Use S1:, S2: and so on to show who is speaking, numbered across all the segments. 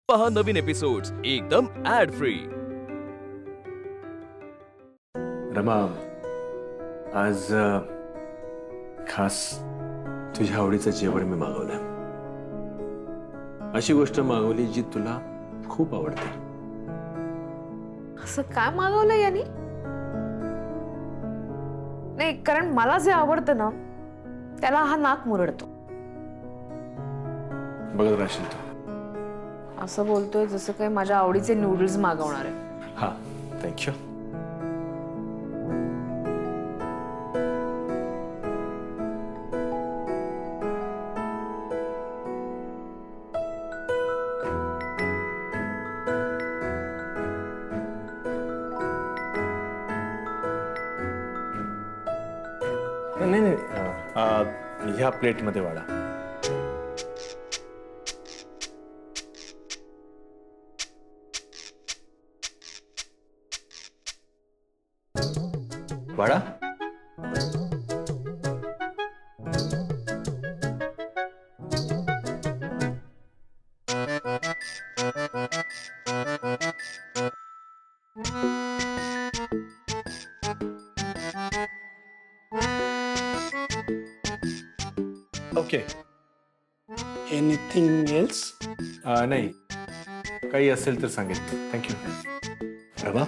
S1: पहा नवीन एपिसोड्स एकदम add free.
S2: Rama, आज खास तुझ्या आवडीचं जेवण मी मागवलं. अशी गोष्ट मागवली जी तुला खूप आवडते.
S3: असं काय मागवलं यांनी? नाही, कारण मला जे आवडतं ना त्याला हा नाक मुरडतो.
S2: बघत राहशील तू.
S3: असं बोलतोय जसं काही माझ्या आवडीचे नूडल्स मागवणार आहे.
S2: हा, थँक्यू. नाही नाही, ह्या प्लेटमध्ये वाढा. वाढा. ओके.
S4: Anything else?
S2: नाही, काही असेल तर सांगेल. थँक्यू. रमा,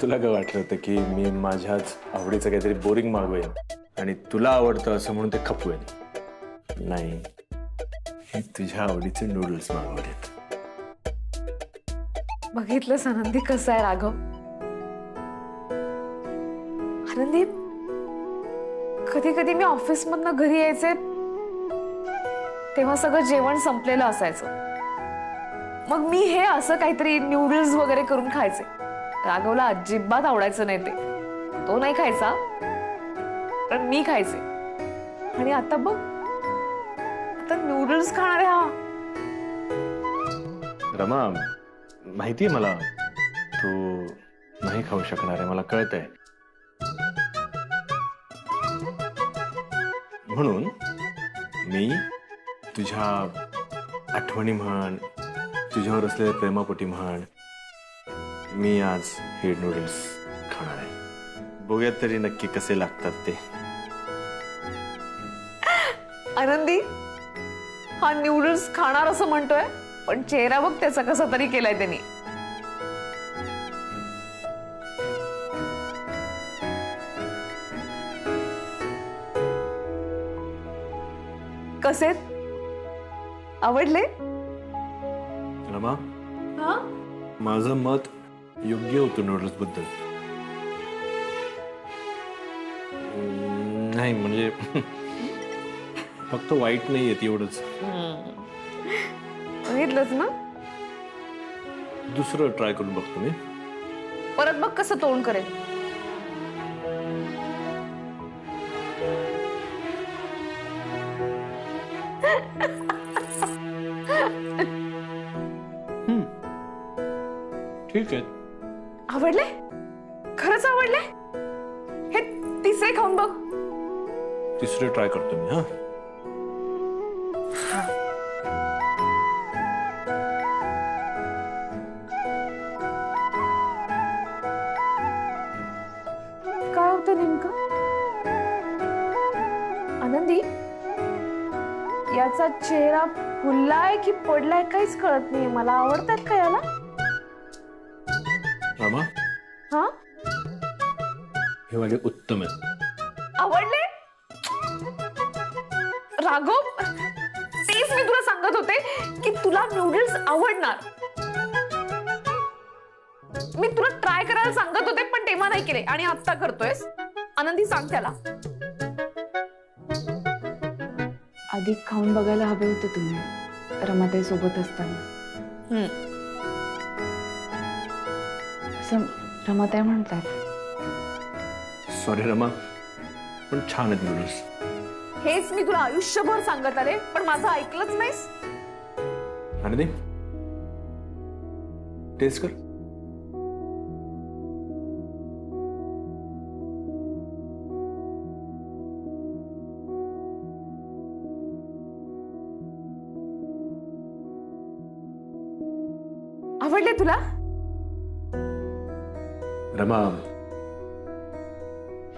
S2: तुला काय वाटलं होतं की मी माझ्याच आवडीचं काहीतरी बोरिंग मागवेन आणि तुला आवडतं असं म्हणून ते खपवेन? नाही, हे तुझ्या आवडीचे नूडल्स मागवलेत.
S3: बघितलंस आनंदी कसं आहे राघव? आनंदी, कधी कधी मी ऑफिस मधनं घरी यायचे तेव्हा सगळं जेवण संपलेलं असायचं. मग मी हे असं काहीतरी नूडल्स वगैरे करून खायचे. राघवला अजिबात आवडायचं नाही ते. तो नाही खायचा, पण मी खायचे. आणि आता बघ, आता नूडल्स खाणार आहे हा.
S2: रमा, माहितीये मला तू नाही खाऊ शकणार आहे, मला कळतंय. म्हणून मी तुझ्या आठवणी म्हण, तुझ्यावर असलेल्या प्रेमापोटी म्हण, मी आज हे नूडल्स खाणार आहे. बघूयात तरी नक्की कसे लागतात ते.
S3: आनंदी, हा नूडल्स खाणार असं म्हणतोय, पण चेहरा बघ त्याचा कसा तरी केलाय त्यांनी. कसे आवडले?
S2: रमा,
S3: हा,
S2: माझं मत योग्य होतं नूडल्स बद्दल. नाही म्हणजे फक्त वाईट नाही येत एवढंच.
S3: बघितलंच ना?
S2: दुसरं ट्राय करून बघतो मी.
S3: परत बघ कसं तोंड करेल.
S2: ठीक आहे.
S3: आवडले? खरंच आवडले? हे तिसरे खाऊन बघ.
S2: तिसरे ट्राय करतो मी. हा,
S3: काय होतं नेमकं? आनंदी, याचा चेहरा फुललाय की पडलाय काहीच कळत नाही मला. आवडतात का याला?
S2: रमा,
S3: हा,
S2: हे वाले उत्तम आहेत.
S3: आवडले? राघव, तेच मी तुला सांगत होते की तुला नूडल्स आवडणार. मी तुला ट्राय करायला सांगत होते पण तेव्हा नाही केले आणि आता करतोयस. आनंदी, सांग त्याला.
S5: अधिक खाऊन बघायला हवे होते तुम्ही रमाताई सोबत असताना. असं रमाताई म्हणतात.
S2: सॉरी रमा, पण छान आहेत नूडल्स.
S3: हेच मी तुला आयुष्यभर सांगत आले पण माझं ऐकलंच नाहीस.
S2: आणि टेस्ट कर.
S3: आवडले तुला?
S2: रमा,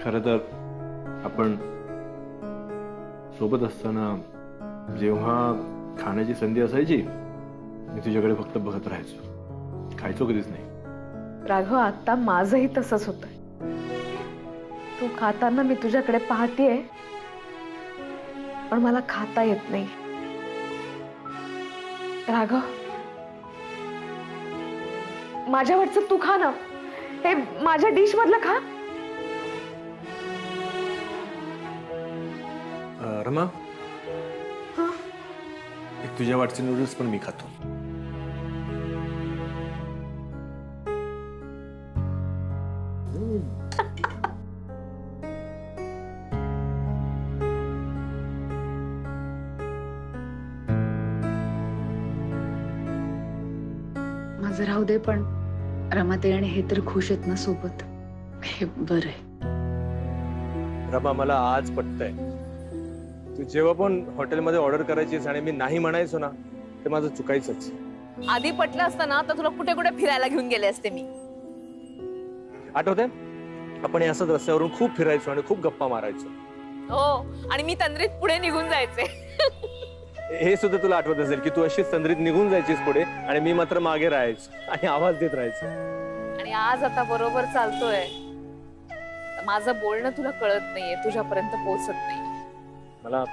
S2: खरं तर आपण सोबत असताना जेव्हा खाण्याची संधी असायची मी तुझ्याकडे फक्त बघत राहायचो, खायचो कधीच नाही.
S3: राघव, आता माझंही तसंच होतंय. तू खाताना मी तुझ्याकडे पाहतेय, पण मला खाता येत नाही. राघव, माझ्यावरचं तू खा ना, हे माझ्या डिश मधलं खा.
S2: रमा, एक तुझ्या वाटचे नूडल्स पण मी खातो.
S5: माझं राहू दे, पण रमाताई आणि हे तर खुश आहेत ना सोबत, हे बरं आहे.
S2: रमा, मला आज पटतंय. तू जेव्हा पण हॉटेलमध्ये ऑर्डर करायचीस आणि मी नाही म्हणायचो ना, ते माझं चुकायचंच.
S3: आधी पटलं असतं ना तर तुला कुठे कुठे फिरायला घेऊन गेले असते मी.
S2: आठवतंय आपण हे असंच रस्त्यावरून खूप फिरायचो आणि खूप गप्पा मारायचो.
S3: हो, आणि मी तंद्रीत पुढे निघून जायचे.
S2: हे सुद्धा तुला आठवत असेल की तू अशीच तंद्रीत निघून जायचीस पुढे आणि मी मात्र मागे राहायचो आणि आवाज देत राहायचो.
S3: आणि आज आता बरोबर चालतोय. माझं बोलणं तुला कळत नाहीये, तुझ्यापर्यंत पोहोचत नाही.
S2: मला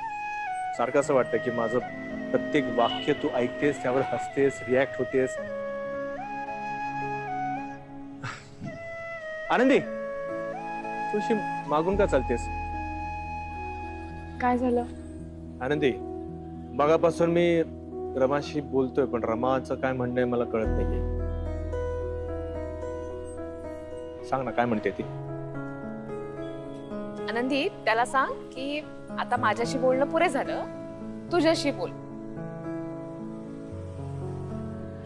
S2: सारखं असं वाटतं की माझं प्रत्येक वाक्य तू ऐकतेस, त्यावर हसतेस, रिॲक्ट होतेस. आनंदी, तू अशी मागून का चालतेस?
S5: काय झालं?
S2: आनंदी, मगापासून मी रमाशी बोलतोय पण रमाचं काय म्हणणं आहे मला कळत नाहीये. सांग ना, काय म्हणते ती?
S3: आनंदी, त्याला सांग की आता माझ्याशी बोलणं पुरे झालं, तुझ्याशी बोल.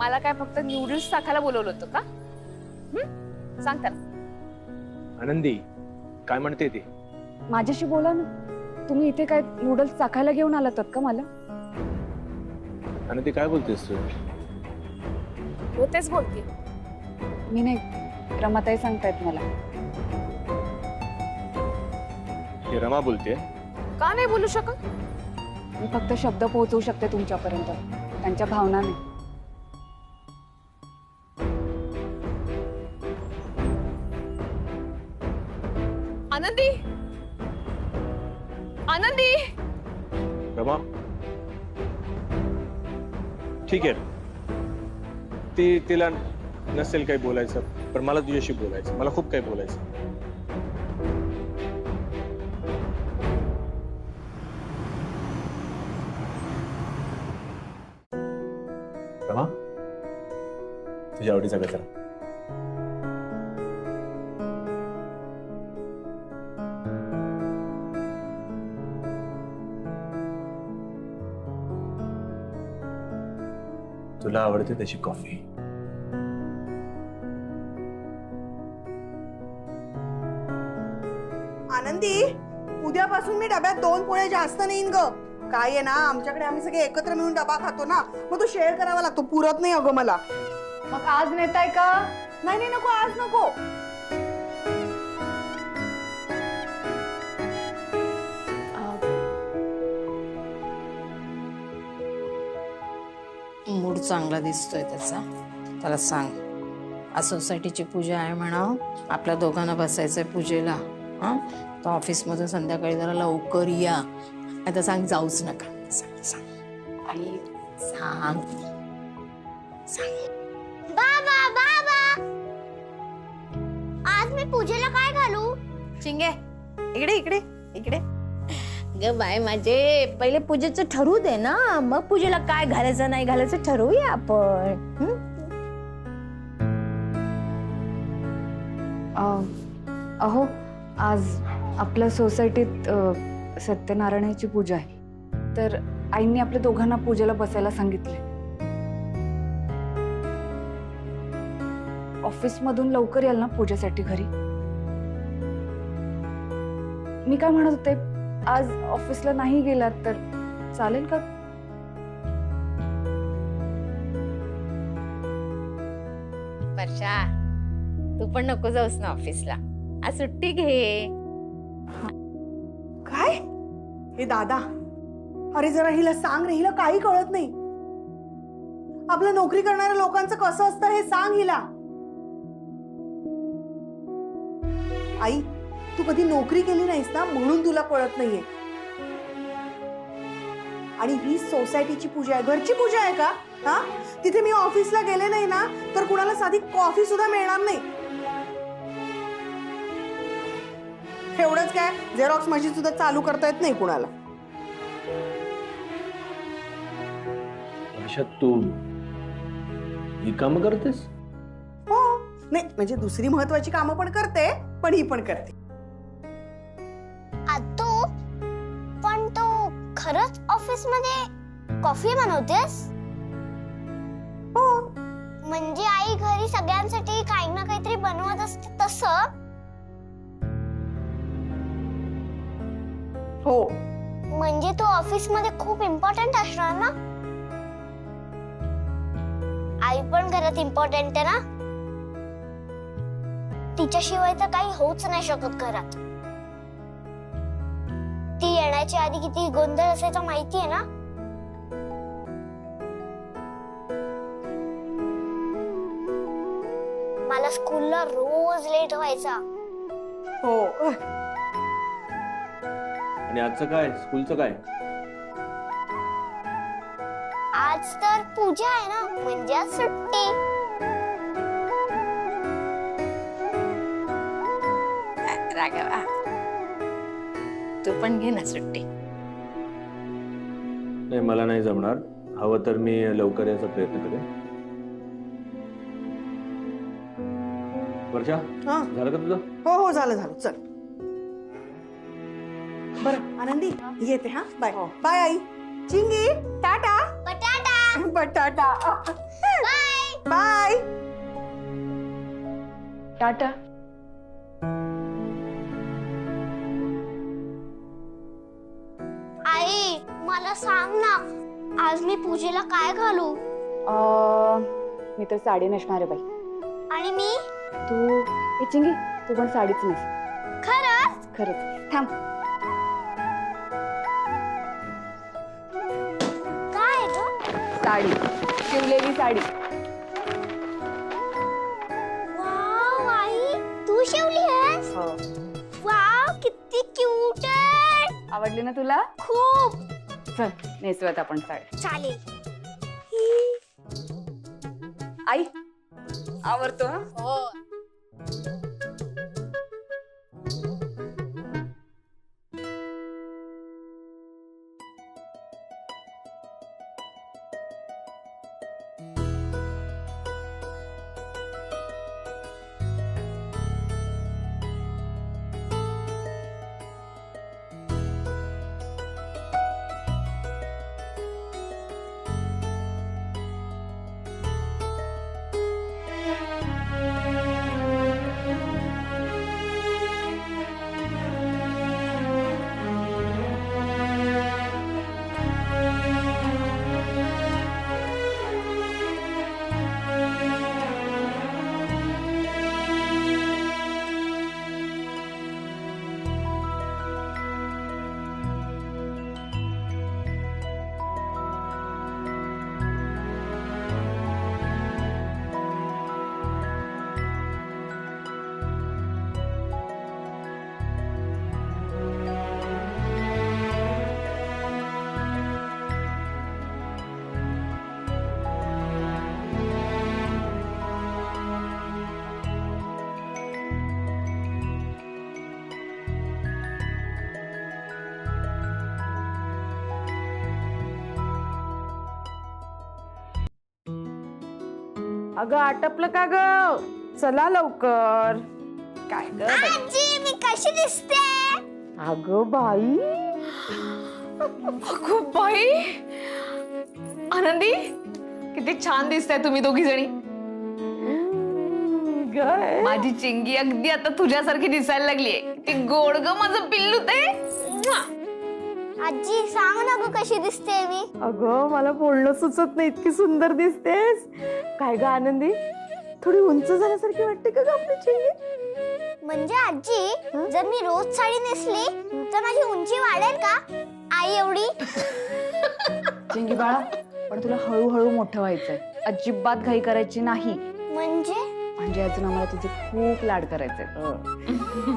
S3: मला काय फक्त नूडल्स टाकायला बोलवलं होतं का? सांग त्याला.
S2: आनंदी, काय म्हणते ती?
S5: माझ्याशी बोला ना. तुम्ही इथे काय नूडल्स चाखायला घेऊन आलात का मला?
S2: आनंदी, काय बोलतेस तू?
S3: हो, तेच बोलते.
S5: मी नाही, रमाताई सांगतायत मला.
S2: ही रमा बोलते.
S3: का नाही बोलू शकत?
S5: मी फक्त शब्द पोहोचवू शकते तुमच्यापर्यंत, त्यांच्या भावना नाही.
S3: आनंदी, आनंदी.
S2: रमा, ठीक आहे, तिला नसेल काही बोलायचं, पण मला तुझ्याशी बोलायचं. मला खूप काही बोलायचं. रमा, तुझ्या आवडीचा गजरा. तुला आवडते तशी कॉफी.
S4: आनंदी, उद्यापासून मी डब्यात 2 पोळ्या जास्त नेईन ग. काय आहे ना, आमच्याकडे आम्ही सगळे एकत्र मिळून डबा खातो ना, मग तो शेअर करावा लागतो. पुरत नाही अगं मला.
S5: मग आज नेताय का?
S4: नाही नाही, नको, आज नको.
S6: मूड चांगला दिसतोय त्याचा. त्याला सांग, आज सोसायटीची पूजा आहे म्हणा, आपल्या दोघांना बसायचंय पूजेला. हा, तो ऑफिसमधून संध्याकाळी जरा लवकर या. आता सांग, जाऊच नका. सांग सांग आई, सांग सांग.
S7: बाबा बाबा, आज मी पूजेला काय घालू?
S6: चिंगे, इकडे इकडे इकडे. ग बाय माझे, पहिले पूजेचं ठरवू दे ना, मग पूजेला काय घालायचं नाही घालायचं ठरवूया आपण.
S5: अहो, आज आपल्या सोसायटीत सत्यनारायणाची पूजा आहे, तर आईंनी आपल्या दोघांना पूजेला बसायला सांगितले. ऑफिसमधून लवकर याल ना पूजेसाठी घरी? मी काय म्हणत होते, आज ऑफिसला नाही गेलात तर चालेल का?
S6: वर्षा तू पण नको जाऊस ना ऑफिसला, आज सुट्टी घे.
S4: काय हे दादा, अरे जरा हिला सांग रे, हिला काही कळत नाही. आपलं नोकरी करणाऱ्या लोकांचं कसं असतं हे सांग हिला. आई, तू कधी नोकरी केली नाहीस ना, म्हणून तुला कळत नाहीये. आणि ही सोसायटीची पूजा आहे, घरची पूजा आहे का? हा, तिथे मी ऑफिसला गेले नाही ना तर कुणाला साधी कॉफी सुद्धा मिळणार नाही. एवढंच काय, झेरॉक्स मशीन सुद्धा चालू करता येत नाही कुणाला.
S2: वर्षात तू ही कामं करतेस?
S4: हो, नाही म्हणजे दुसरी महत्वाची कामं पण करते, पण ही पण करते.
S7: आतू, पण तू खरंच ऑफिस मध्ये कॉफी बनवतेस?
S4: हो
S7: म्हणजे आई घरी सगळ्यांसाठी काही ना काहीतरी बनवत असते तसं?
S4: हो.
S7: म्हणजे तू ऑफिस मध्ये खूप इम्पॉर्टंट असणार ना? आई पण घरात इम्पॉर्टंट आहे ना? तिच्याशिवाय तर काही होऊच नाही शकत घरात. ती येण्याच्या आधी किती गोंधळ असायचा माहितीये ना? मला स्कूलला रोज लेट व्हायचा.
S4: हो.
S2: आणि आजचं काय, स्कूलचं काय?
S7: आज तर पूजा आहे ना, म्हणजे आज सुट्टी.
S6: राघवा, तू पण घे ना सुट्टी.
S2: नाही, मला नाही जमणार. हवं तर मी लवकर यायचा प्रयत्न करेन. वर्षा,
S4: हा.
S2: झालं का तुझं?
S4: हो हो, झालं झालं, चल. बरं आनंदी, येते. हा, बाय. बाय आई. चिंगी, टाटा.
S7: बटाटा.
S4: बटाटा.
S7: बाय.
S4: बाय.
S5: टाटा.
S7: आई, मला सांग ना, आज मी पूजेला काय घालू?
S5: मी तर साडी नेसणार आहे बाई.
S7: आणि मी?
S5: तू चिंगी, तू पण साडीच नेस.
S7: खरंच?
S5: खरंच. थांब.
S7: काय ग?
S5: साडी, शिवलेली साडी.
S7: वाव आई, तू शिवली आहेस?
S5: हो.
S7: वाव, किती क्यूट आहे.
S5: आवडली ना तुला?
S7: खूप.
S5: चल नेसूयात आपण साडी.
S7: चालेल.
S5: आई आवडतो.
S6: हो.
S3: अगं आटपलं का ग? चला लवकर. काय ग बाई?
S7: आजी, मी कशी दिसते?
S3: अगं बाई, अगं बाई. आनंदी, किती छान दिसताय तुम्ही दोघी जणी. माझी चिंगी अगदी आता तुझ्यासारखी दिसायला लागलीये. ती गोड ग माझं पिल्लू ते.
S7: आजी, सांग ना ग कशी दिसते मी?
S3: अगं मला बोलणं सुचत नाही, इतकी सुंदर दिसतेस. काय ग आनंदी,
S6: थोडी उंच झाल्यासारखी वाटते का ग आपली चिंगी?
S7: म्हणजे आजी जर मी रोज साडी नेसली तर माझी उंची वाढेल का आई एवढी?
S5: चिंगी बाळा, पण तुला हळूहळू मोठं व्हायचंय. अजिबात घाई करायची नाही. म्हणजे अजून आम्हाला तुझे खूप लाड करायचे.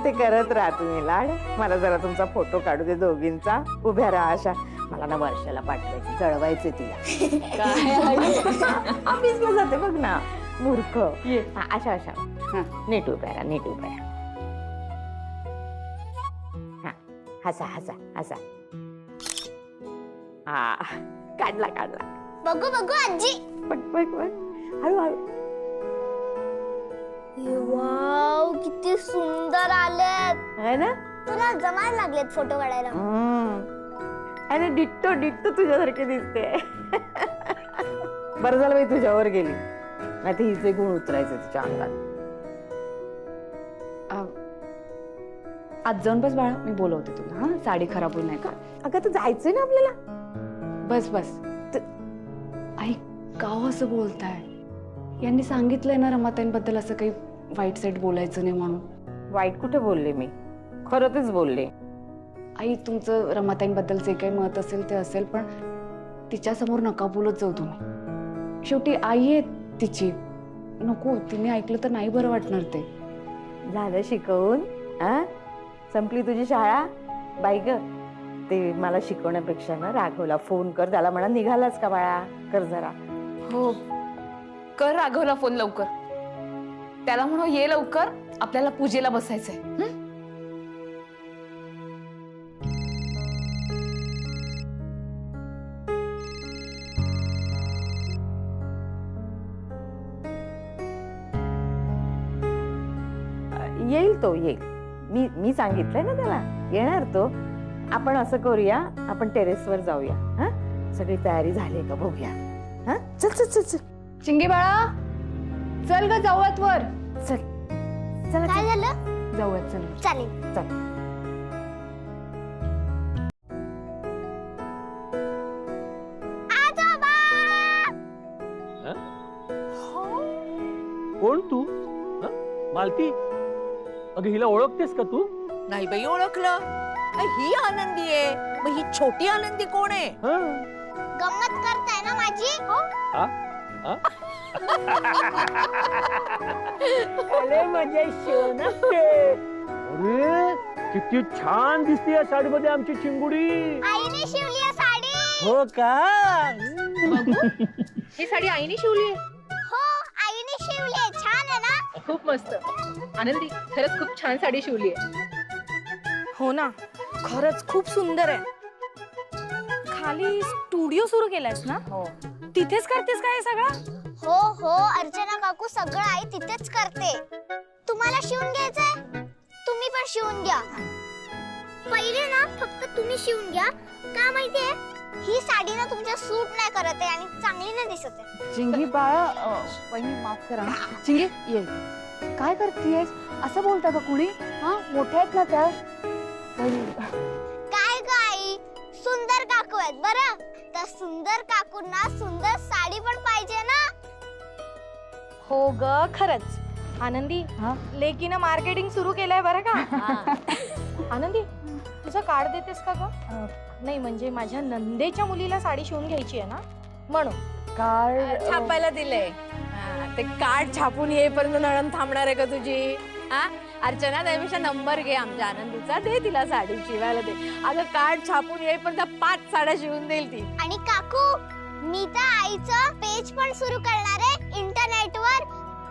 S6: ते करत राहा तुम्ही लाड. मला जरा तुमचा फोटो काढू दे दोघींचा. उभ्या राहा अशा. मला ना वर्षाला पाठवायची, जळवायचे तिला. काय ऑफिसला जाते बघ ना मूर्ख. हा, अशा अशा. नीट उभ्या राहा, नीट उभ्या राहा. हा, हसा हसा हसा. हा, काढला काढला.
S7: बघू बघू आजी.
S6: बघ बघ बघ, हळूहळू.
S7: वाव किती सुंदर आलेत
S6: है ना?
S7: तुला जमायला लागलेत फोटो काढायला.
S6: आणि डिट्टो डिट्टो तुझ्यासारखी दिसते. बरं झालं बाई तुझ्यावर गेली, नाही तर हिचे गुण उतरायचे तिच्या अंगात.
S5: आज जाऊन बस बाळा, मी बोलवते तुला. हा, साडी खराब होईल नाही का?
S6: अगं तर जायचंय ना आपल्याला.
S5: बस बस. आई का असं बोलताय? यांनी सांगितलंय ना रमाताईंबद्दल असं काही वाईट साईट बोलायचं नाही म्हणून.
S6: वाईट कुठे बोलले मी? खरं तेच बोलले.
S5: आई, तुमचं रमाताईंबद्दल जे काही मत असेल ते असेल, पण तिच्या समोर नका बोलत जाऊ तुम्ही. शेवटी आई आहे तिची. नको, तिने ऐकलं तर नाही बरं वाटणार ते.
S6: झालं शिकवून? संपली तुझी शाळा? बाई ग, ते मला शिकवण्यापेक्षा ना राघवला फोन कर. त्याला म्हणा निघालाच का बाळा, कर जरा.
S3: हो, कर राघवला फोन लवकर. त्याला म्हणू ये लवकर, आपल्याला पूजेला बसायचंय.
S6: येईल तो, येईल. मी सांगितलंय ना त्याला, येणार तो. आपण असं करूया, आपण टेरेसवर जाऊया. हा, सगळी तयारी झाली का बघूया. हा, चल चल चल चल.
S5: चिंगी बाळा, चल ग, जाऊयात वर.
S6: चल चल.
S7: काय झालं?
S5: जाऊयात, चल.
S7: चालेल.
S6: चल.
S7: आजोबा!
S8: कोण तू? मालती, अगं हिला ओळखतेस का तू?
S9: नाही बाई ओळखलं. ही आनंदी आहे, मग ही छोटी आनंदी कोण आहे?
S7: गंमत करताय ना माझी?
S8: अरे मजा अरे किती छान दिसते या साडीमध्ये आमची चिंगुडी.
S7: आईने शिवली आहे साडी.
S8: हो का?
S3: ही साडी आईने शिवली आहे.
S7: हो, आईने शिवली आहे. छान आहे ना?
S3: खूप मस्त. आनंदी, खरंच खूप छान साडी शिवली आहे.
S10: हो ना, खरंच खूप सुंदर आहे. खाली स्टुडिओ सुरू केलायस ना?
S6: हो.
S10: तिथेच करतेस काय सगळं?
S7: हो हो, अर्चना काकू सगळं आई तिथेच करते. तुम्हाला शिवून घ्यायचंय? तुम्ही पण शिवून घ्या. पहिले ना फक्त तुम्ही शिवून घ्या. का माहितीये, ही साडी ना तुमच्या सूट नाही करत आहे आणि चांगली नाही दिसत आहे.
S5: चिंगी बाळा, वहिनी माफ करा. चिंगी ये. काय करतेस? असं बोलता का कुणी? हा, मोठ्या आहेत ना त्या.
S7: काय ग आई, सुंदर काकू आहेत बरं. तर सुंदर काकूंना सुंदर साडी पण पाहिजे ना.
S10: हो ग, खरंच. आनंदी, लेकीनं मार्केटिंग सुरू केलंय बरं का. आनंदी, तुझं कार्ड देतेस का ग? नाही म्हणजे माझ्या नंदेच्या मुलीला साडी शिवून घ्यायची आहे ना, म्हणून.
S5: कार्ड
S9: छापायला दिलंय. ते कार्ड छापून येईपर्यंत नळण थांबणार आहे का तुझी? अर्चना, त्यापेक्षा नंबर घे आमच्या आनंदीचा, दे तिला साडी शिवायला दे. अगं कार्ड छापून येईपर्यंत 5 साड्या शिवून देईल ती.
S7: आणि काकू, मी तर आईचं पेज पण सुरू करणार आहे इंटरनेटवर.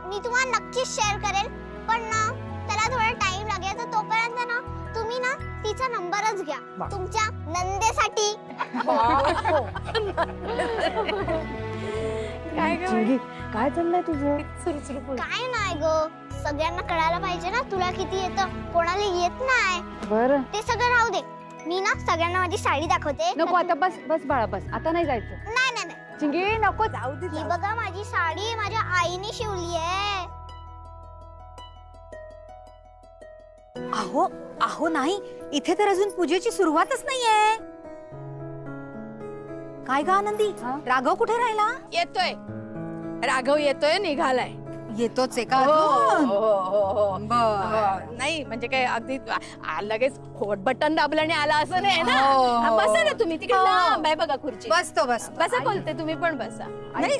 S7: मी तुम्हाला नक्कीच शेअर करेल, पण ना त्याला थोडा टाइम लागेल. तर तोपर्यंत ना तुम्ही ना तिचा नंबरच घ्या तुमच्या नंदेसाठी.
S5: काय चिंगी, काय चाललंय तुझं?
S7: काय नाही ग, सगळ्यांना कळायला पाहिजे ना तुला किती येतं, कोणाला येत नाही.
S5: बरं,
S7: ते सगळं राहू दे. मी ना सगळ्यांना माझी साडी दाखवते.
S5: नको आता, बस बस बाळा, बस आता नाही जायचं.
S7: नाही नाही नाही,
S5: चिंगी नको, जाऊ दे.
S7: ही बघा माझी साडी माझ्या आईने शिवली आहे.
S9: अहो अहो नाही, इथे तर अजून पूजेची सुरुवातच नाहीये. काय ग आनंदी, राघव कुठे राहिला? येतोय, राघव येतोय, निघालाय.
S11: येतोच आहे का
S9: हो,
S11: अजून?
S9: हो, हो, हो.
S11: बरं.
S9: नाही म्हणजे काय अगदी लगेच खोट बटन दाबलं आणि आला असं नाही ना.
S11: हो, हो.
S9: बसा ना तुम्ही तिकडे
S11: हो.
S9: लांब आहे बघा खुर्ची.
S11: बसतो बसतो
S9: बसा बोलते तुम्ही पण बसा.
S11: नाही